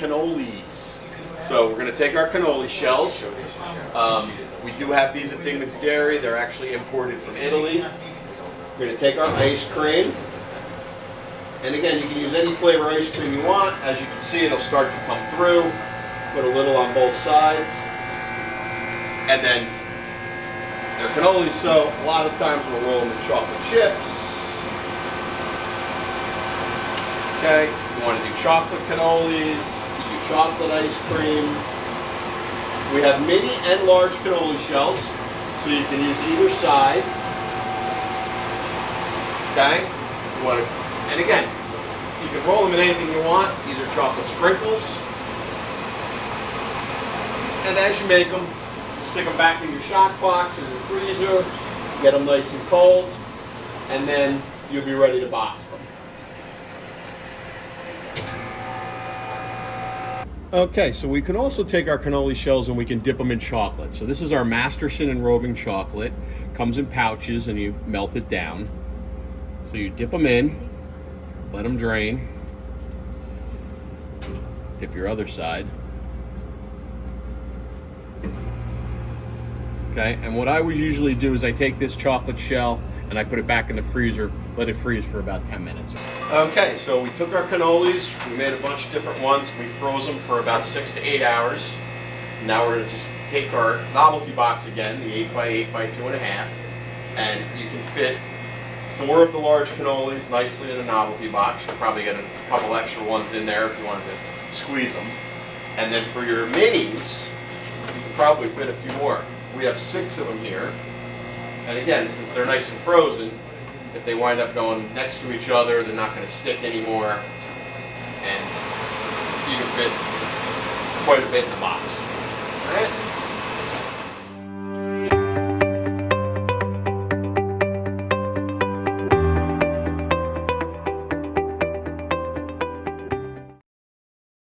cannolis. So we're going to take our cannoli shells. We do have these at Dingman's Dairy. They're actually imported from Italy. We're going to take our ice cream. And again, you can use any flavor ice cream you want. As you can see, it'll start to come through. Put a little on both sides. And then they're cannolis, so a lot of times we'll roll them with chocolate chips. Okay, you want to do chocolate cannolis, you do chocolate ice cream. We have mini and large cannoli shells, so you can use either side. Okay, you want to, and again, you can roll them in anything you want. These are chocolate sprinkles. And as you make them, stick them back in your shock box in the freezer, get them nice and cold, and then you'll be ready to box them. Okay, so we can also take our cannoli shells and we can dip them in chocolate. So this is our Masterson enrobing chocolate. Comes in pouches and you melt it down. So you dip them in, let them drain, dip your other side. Okay, and what I would usually do is I take this chocolate shell and I put it back in the freezer, let it freeze for about 10 minutes. Okay, so we took our cannolis, we made a bunch of different ones, we froze them for about 6 to 8 hours. Now we're going to just take our novelty box again, the 8x8 by 2.5, and you can fit 4 of the large cannolis nicely in a novelty box. You'll probably get a couple extra ones in there if you wanted to squeeze them. And then for your minis, you can probably fit a few more. We have 6 of them here. And again, since they're nice and frozen, if they wind up going next to each other, they're not going to stick anymore. And you can fit quite a bit in the box.